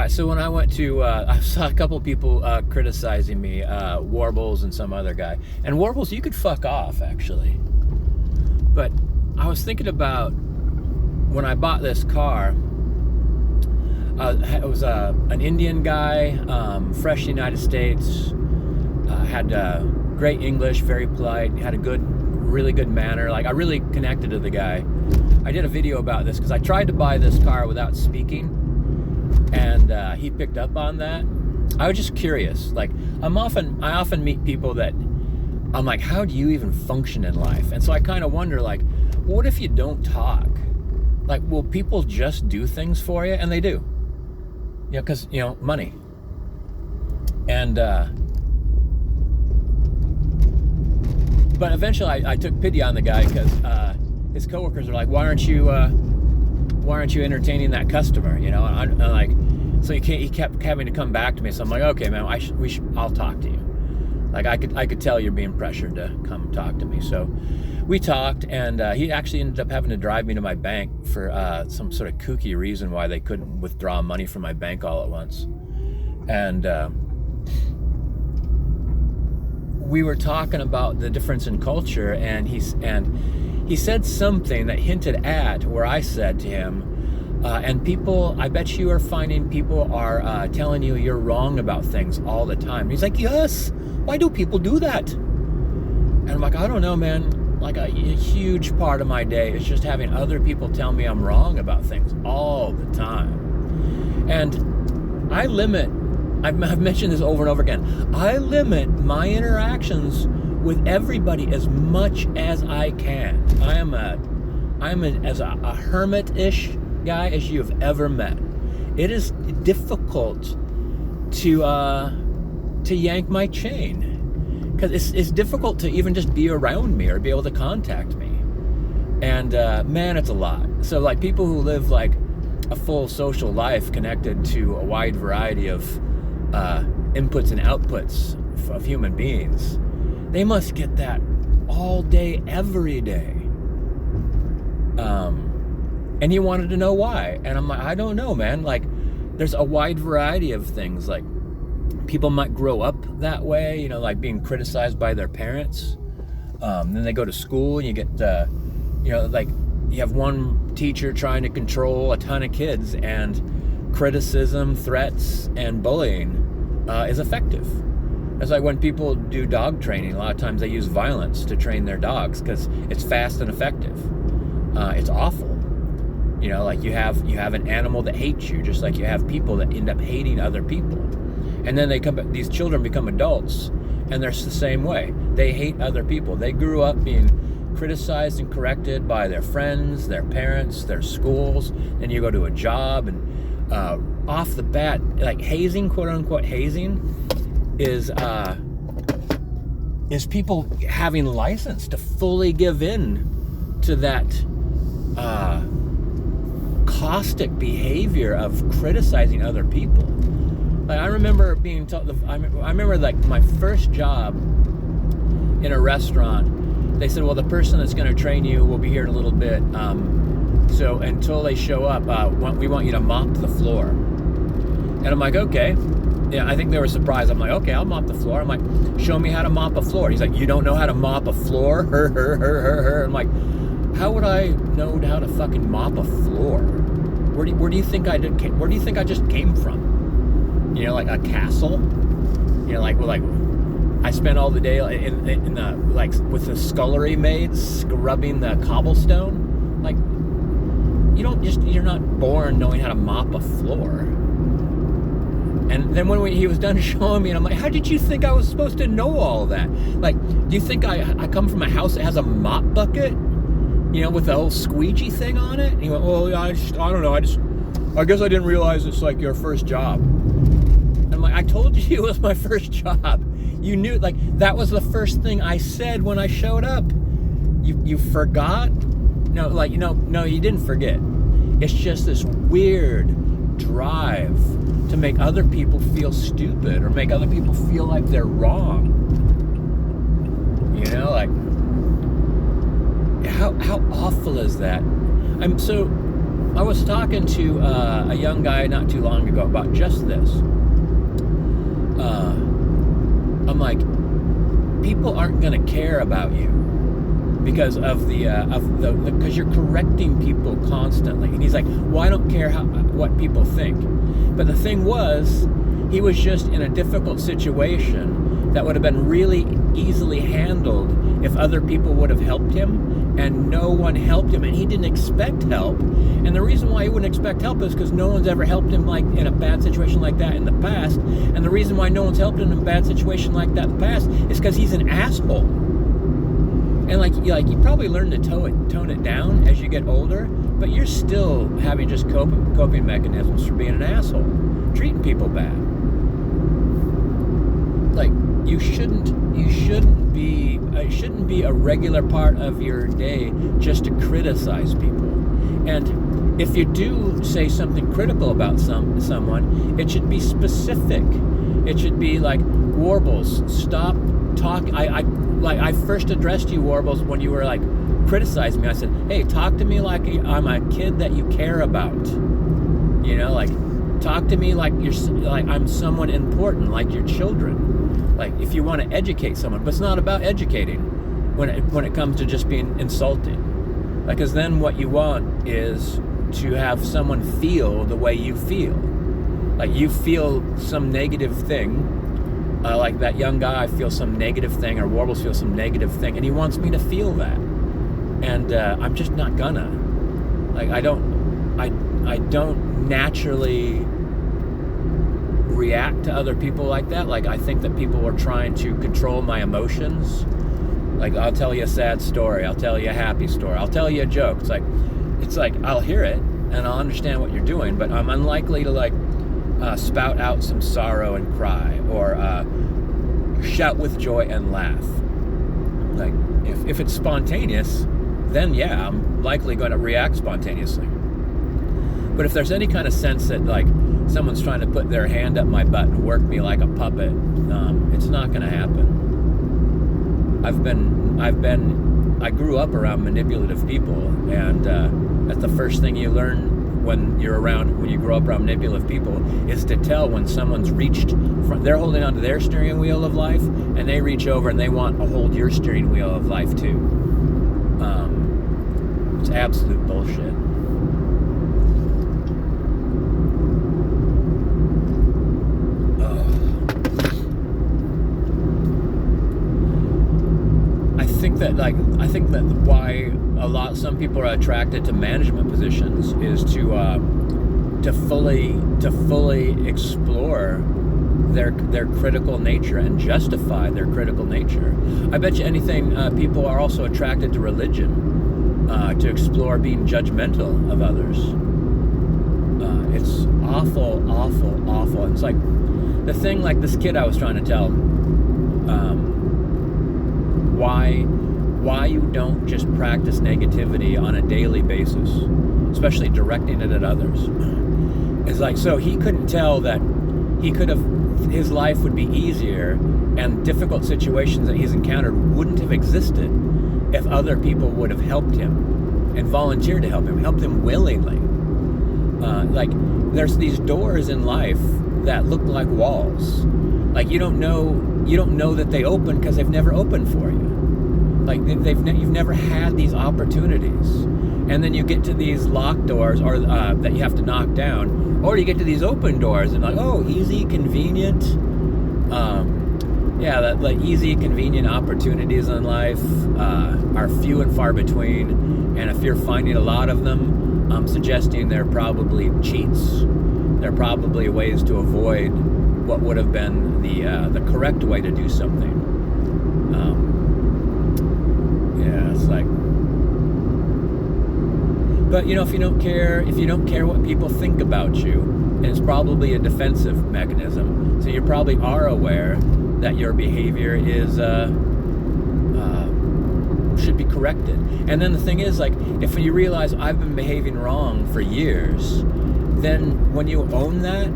So when I went to, I saw a couple people criticizing me, Warbles and some other guy. And Warbles, you could fuck off, actually. But I was thinking about when I bought this car. It was an Indian guy, fresh to the United States, had great English, very polite, had a really good manner. Like, I really connected to the guy. I did a video about this because I tried to buy this car without speaking, and he picked up on that. I was just curious. Like, I often meet people that I'm like, how do you even function in life? And so I kind of wonder, like, what if you don't talk? Like, will people just do things for you? And they do. You know, because, money. And, but eventually I took pity on the guy because his coworkers were like, why aren't you entertaining that customer? And I'm like, so he kept having to come back to me. So I'm like, okay, man, I'll talk to you. Like, I could tell you're being pressured to come talk to me. So we talked, and he actually ended up having to drive me to my bank for some sort of kooky reason why they couldn't withdraw money from my bank all at once. And we were talking about the difference in culture, and he said something that hinted at where I said to him, and people, I bet you are finding people are telling you you're wrong about things all the time. And he's like, yes, why do people do that? And I'm like, I don't know, man. Like, a huge part of my day is just having other people tell me I'm wrong about things all the time. And I've mentioned this over and over again, I limit my interactions with everybody as much as I can. I'm as a hermit-ish guy as you've ever met. It is difficult to yank my chain. Because it's difficult to even just be around me or be able to contact me. And man, it's a lot. So, like, people who live like a full social life connected to a wide variety of inputs and outputs of human beings, they must get that all day, every day. And he wanted to know why. And I'm like, I don't know, man. Like, there's a wide variety of things. Like, people might grow up that way, like being criticized by their parents. Then they go to school and you get, like, you have one teacher trying to control a ton of kids, and criticism, threats, and bullying is effective. It's like when people do dog training, a lot of times they use violence to train their dogs because it's fast and effective. It's awful. Like, you have an animal that hates you, just like you have people that end up hating other people. And then these children become adults, and they're the same way. They hate other people. They grew up being criticized and corrected by their friends, their parents, their schools. Then you go to a job, and off the bat, like, hazing, quote unquote hazing, is people having license to fully give in to that caustic behavior of criticizing other people. Like, I remember being told, I remember like my first job in a restaurant, they said, well, the person that's going to train you will be here in a little bit. So until they show up, we want you to mop the floor. And I'm like, okay. Yeah, I think they were surprised. I'm like, okay, I'll mop the floor. I'm like, show me how to mop a floor. He's like, you don't know how to mop a floor? I'm like, how would I know how to fucking mop a floor? Where do you think I did? Where do you think I just came from? Like a castle. Like I spent all the day in the, like, with the scullery maids scrubbing the cobblestone. Like, you're not born knowing how to mop a floor. And then when he was done showing me, and I'm like, how did you think I was supposed to know all that? Like, do you think I come from a house that has a mop bucket? With the whole squeegee thing on it? And he went, well, I don't know. I guess I didn't realize it's like your first job. And I'm like, I told you it was my first job. You knew, like, that was the first thing I said when I showed up. You forgot? No, you didn't forget. It's just this weird drive to make other people feel stupid or make other people feel like they're wrong. Like, how awful is that? I was talking to a young guy not too long ago about just this. I'm like, people aren't going to care about you because of because you're correcting people constantly. And he's like, well, I don't care what people think. But the thing was, he was just in a difficult situation that would have been really easily handled if other people would have helped him, and no one helped him, and he didn't expect help. And the reason why he wouldn't expect help is because no one's ever helped him like in a bad situation like that in the past. And the reason why no one's helped him in a bad situation like that in the past is because he's an asshole. And like you probably learn to tone it down as you get older, but you're still having just coping mechanisms for being an asshole, treating people bad. Like, you shouldn't be, it shouldn't be a regular part of your day just to criticize people. And if you do say something critical about someone, it should be specific. It should be like, Warbles, stop talking. I first addressed you, Warbles, when you were like criticizing me. I said, hey, talk to me like I'm a kid that you care about. You know, like, talk to me like I'm someone important, like your children. Like, if you want to educate someone, but it's not about educating when it comes to just being insulting. Because then what you want is to have someone feel the way you feel. Like, you feel some negative thing, like that young guy feels some negative thing, or Warbles feels some negative thing, and he wants me to feel that. And I'm just not gonna. Like, I don't naturally react to other people like that. Like, I think that people are trying to control my emotions. Like, I'll tell you a sad story, I'll tell you a happy story, I'll tell you a joke. It's like I'll hear it and I'll understand what you're doing, but I'm unlikely to like spout out some sorrow and cry, or shout with joy and laugh. Like, if it's spontaneous, then yeah, I'm likely going to react spontaneously. But if there's any kind of sense that like someone's trying to put their hand up my butt and work me like a puppet, it's not going to happen. I grew up around manipulative people, and that's the first thing you learn when you grow up around manipulative people, is to tell when someone's they're holding onto their steering wheel of life, and they reach over and they want to hold your steering wheel of life too. It's absolute bullshit. I think that why some people are attracted to management positions is to fully explore their critical nature and justify their critical nature. I bet you anything, people are also attracted to religion, to explore being judgmental of others. It's awful, awful, awful. It's like the thing, like this kid I was trying to tell, why you don't just practice negativity on a daily basis, especially directing it at others. It's like, so he couldn't tell that his life would be easier, and difficult situations that he's encountered wouldn't have existed if other people would have helped him and volunteered to help him willingly. Like, there's these doors in life that look like walls. Like, you don't know that they open because they've never opened for you. Like, you've never had these opportunities, and then you get to these locked doors, or that you have to knock down, or you get to these open doors, and like, oh, easy, convenient. That easy, convenient opportunities in life are few and far between, and if you're finding a lot of them, I'm suggesting they're probably cheats. They're probably ways to avoid what would have been the correct way to do something. It's like, but if you don't care what people think about you, and it's probably a defensive mechanism, so you probably are aware that your behavior is should be corrected. And then the thing is, like, if you realize I've been behaving wrong for years, then when you own that,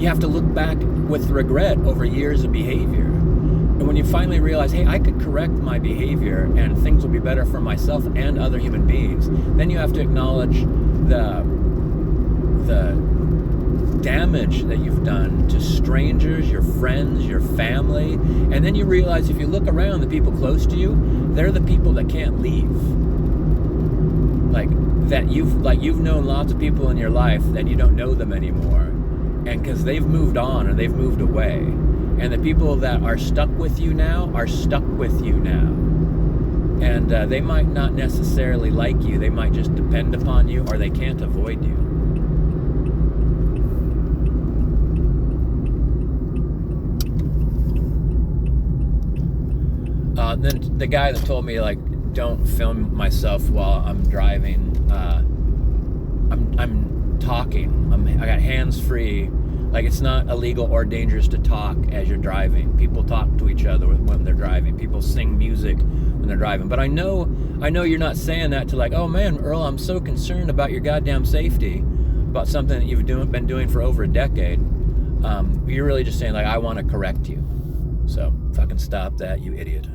you have to look back with regret over years of behavior. And when you finally realize, hey, I could correct my behavior and things will be better for myself and other human beings, then you have to acknowledge damage that you've done to strangers, your friends, your family, and then you realize if you look around, the people close to you, they're the people that can't leave. Like you've known lots of people in your life that you don't know them anymore, and because they've moved on or they've moved away, and the people that are stuck with you now are stuck with you now, and they might not necessarily like you, they might just depend upon you, or they can't avoid you. Then the guy that told me, like, don't film myself while I'm driving, I'm talking. I got hands free. Like, it's not illegal or dangerous to talk as you're driving. People talk to each other when they're driving. People sing music when they're driving. But I know you're not saying that to, like, oh man, Earl, I'm so concerned about your goddamn safety, about something that you've been doing for over a decade. You're really just saying, like, I want to correct you. So fucking stop that, you idiot.